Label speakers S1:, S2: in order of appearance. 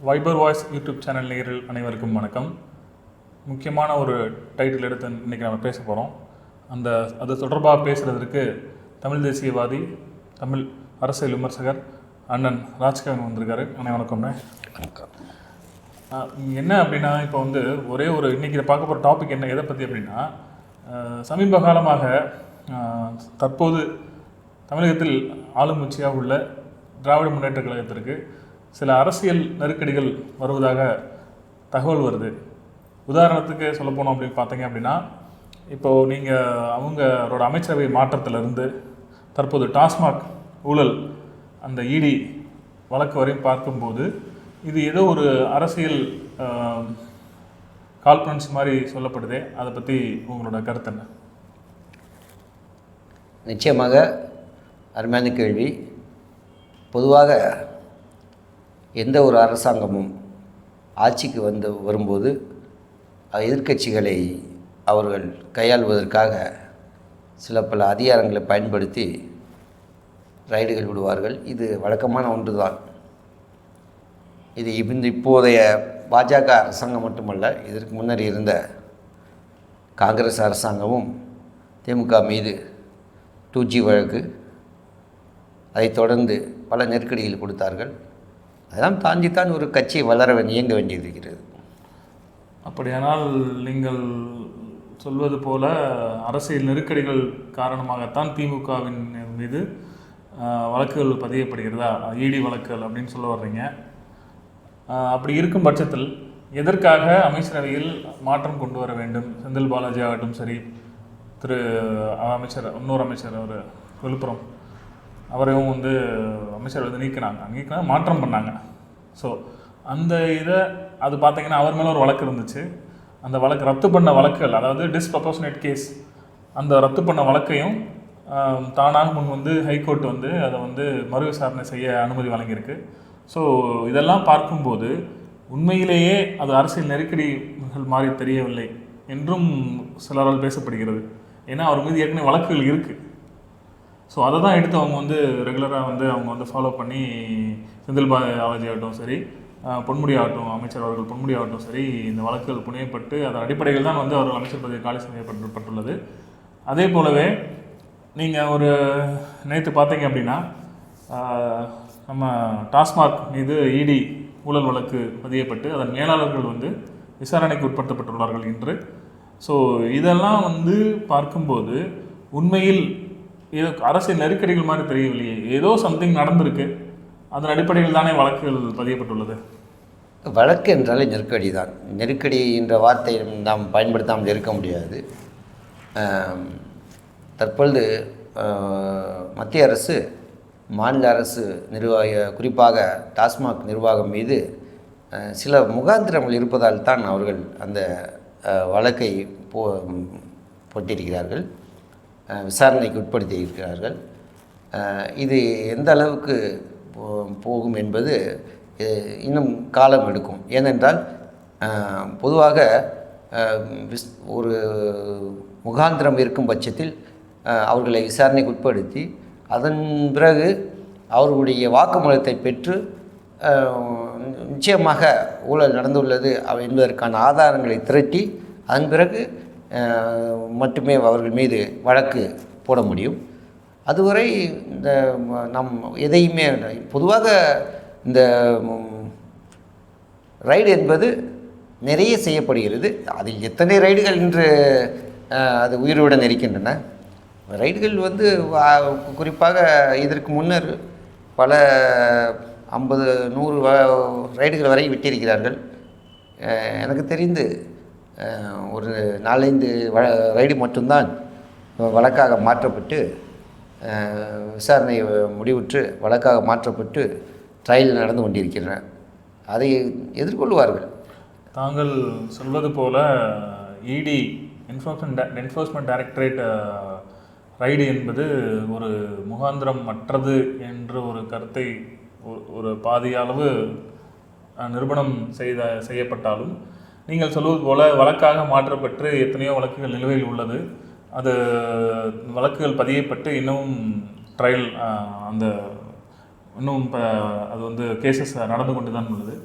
S1: Wiper voice YouTube channel நேயர்கள் அனைவருக்கும் வணக்கம். முக்கியமான ஒரு டைட்டில் எடுத்து இன்றைக்கி நம்ம பேச போகிறோம். அது தொடர்பாக பேசுகிறதுக்கு தமிழ் தேசியவாதி, தமிழ் அரசியல் விமர்சகர் அண்ணன் ராஜ்கவன் வந்திருக்காரு. அண்ணன் வணக்கம்ண்ணே.
S2: வணக்கம்.
S1: என்ன அப்படின்னா, இப்போ ஒரே ஒரு இன்றைக்கி பார்க்க போகிற டாபிக் என்ன, எதை பற்றி அப்படின்னா, சமீப காலமாக தற்போது தமிழகத்தில் ஆளுங்கட்சியாக உள்ள திராவிட முன்னேற்ற கழகத்திற்கு சில அரசியல் நெருக்கடிகள் வருவதாக தகவல் வருது. உதாரணத்துக்கு சொல்லப்போனோம் அப்படின்னு பார்த்தீங்க அப்படின்னா, இப்போது நீங்கள் அவங்களோட அமைச்சரவை மாற்றத்திலிருந்து தற்போது டாஸ்மாக் ஊழல் அந்த இடி வழக்கு வரையும் பார்க்கும்போது இது ஏதோ ஒரு அரசியல் கால்பரன்ஸ் மாதிரி சொல்லப்படுதே, அதை பற்றி உங்களோட கருத்து என்ன?
S2: நிச்சயமாக அருமையான கேள்வி. பொதுவாக எந்த ஒரு அரசாங்கமும் ஆட்சிக்கு வரும்போது எதிர்க்கட்சிகளை அவர்கள் கையாள்வதற்காக சில பல அதிகாரங்களை பயன்படுத்தி ரைடுகள் விடுவார்கள். இது வழக்கமான ஒன்று தான். இது இப்போதைய பாஜக அரசாங்கம் மட்டுமல்ல, இதற்கு முன்னர் இருந்த காங்கிரஸ் அரசாங்கமும் திமுக மீது 2G வழக்கு, அதைத் தொடர்ந்து பல நெருக்கடிகள் கொடுத்தார்கள். அதெல்லாம் தாண்டித்தான் ஒரு கட்சி இயங்க வேண்டியிருக்கிறது.
S1: அப்படியானால் நீங்கள் சொல்வது போல அரசியல் நெருக்கடிகள் காரணமாகத்தான் திமுகவின் மீது வழக்குகள் பதியப்படுகிறதா, இடி வழக்குகள் அப்படின்னு சொல்ல வர்றீங்க. அப்படி இருக்கும் பட்சத்தில் எதற்காக அமைச்சரவையில் மாற்றம் கொண்டு வர வேண்டும்? செந்தில் பாலாஜி ஆகட்டும் சரி, இன்னொரு அமைச்சர் அவர் விழுப்புரம் அவரையும் அமைச்சர் நீக்கினாங்க, மாற்றம் பண்ணாங்க. ஸோ அந்த அது பார்த்தீங்கன்னா அவர் மேலே ஒரு வழக்கு இருந்துச்சு. அந்த வழக்கு ரத்து பண்ண வழக்குகள், அதாவது டிஸ்ப்ரொபோர்ஷனேட் கேஸ், அந்த ரத்து பண்ண வழக்கையும் தானாக முன் ஹைகோர்ட் அதை மறு விசாரணை செய்ய அனுமதி வழங்கியிருக்கு. ஸோ இதெல்லாம் பார்க்கும்போது உண்மையிலேயே அது அரசியல் நெருக்கடிகள் மாதிரி தெரியவில்லை என்றும் சிலரால் பேசப்படுகிறது. ஏன்னா அவர் மீது ஏற்கனவே வழக்குகள் இருக்குது. ஸோ அதை தான் எடுத்து அவங்க ரெகுலராக அவங்க ஃபாலோ பண்ணி செந்தில் பாலாஜி ஆகட்டும் சரி, பொன்முடி ஆகட்டும், அமைச்சர் அவர்கள் பொன்முடி ஆகட்டும் சரி, இந்த வழக்குகள் புனையப்பட்டு அதன் அடிப்படையில் தான் அவர்கள் அமைச்சர் பதவி காலி செய்யப்பட்டுள்ளது. அதே போலவே நீங்கள் நேற்று பார்த்தீங்க அப்படின்னா, நம்ம டாஸ்மாக் மீது இடி ஊழல் வழக்கு பதியப்பட்டு அதன் மேலாளர்கள் விசாரணைக்கு உட்படுத்தப்பட்டுள்ளார்கள் என்று. ஸோ இதெல்லாம் பார்க்கும்போது உண்மையில் ஏதோ அரசியல் நெருக்கடிகள் மாதிரி தெரியவில்லையே, ஏதோ சம்திங் நடந்திருக்கு, அதன் அடிப்படையில் தானே வழக்குகள் பதியப்பட்டுள்ளது.
S2: வழக்கு என்றாலே நெருக்கடி தான். நெருக்கடி என்ற வார்த்தையை நாம் பயன்படுத்தாமல் இருக்க முடியாது. தற்பொழுது மத்திய அரசு, மாநில அரசு குறிப்பாக டாஸ்மாக் நிர்வாகம் மீது சில முகாந்திரங்கள் இருப்பதால் தான் அவர்கள் அந்த வழக்கை போட்டிருக்கிறார்கள், விசாரணைக்கு உட்படுத்தி இருக்கிறார்கள். இது எந்த அளவுக்கு போகும் என்பது இன்னும் காலம் எடுக்கும். ஏனென்றால் பொதுவாக ஒரு முகாந்திரம் இருக்கும் பட்சத்தில் அவர்களை விசாரணைக்கு உட்படுத்தி அதன் பிறகு அவர்களுடைய வாக்குமூலத்தை பெற்று நிச்சயமாக ஊழல் நடந்துள்ளது என்பதற்கான ஆதாரங்களை திரட்டி அதன் பிறகு மட்டுமே அவர்கள் மீது வழக்கு போட முடியும். அதுவரை நம் எதையுமே பொதுவாக இந்த ரைடு என்பது நிறைய செய்யப்படுகிறது. அதில் எத்தனை ரைடுகள் இன்று அது உயிருடன் இருக்கின்றன. ரைடுகள் குறிப்பாக இதற்கு முன்னர் பல 50-100 ரைடுகள் வரை விட்டிருக்கிறார்கள். எனக்கு தெரிந்து ஒரு 4-5 ரைடு மட்டும்தான் வழக்காக மாற்றப்பட்டு விசாரணை முடிவுற்று வழக்காக மாற்றப்பட்டு ட்ரையல் நடந்து கொண்டிருக்கின்றன. அதை எதிர்கொள்வார்கள்.
S1: தாங்கள் சொல்வது போல இடி என்ஃபோர்ஸ்மெண்ட் டைரக்டரேட் ரைடு என்பது ஒரு முகாந்திரம் மற்றது என்ற ஒரு கருத்தை ஒரு பாதியளவு நிரூபணம் செய்யப்பட்டாலும், நீங்கள் சொல்வது போல வழக்காக மாற்றப்பட்டு எத்தனையோ வழக்குகள் நிலுவையில் உள்ளது. அது வழக்குகள் பதியப்பட்டு இன்னும் ட்ரையல் இன்னும் இப்போ அது கேசஸ் நடந்து கொண்டு தான் உள்ளது.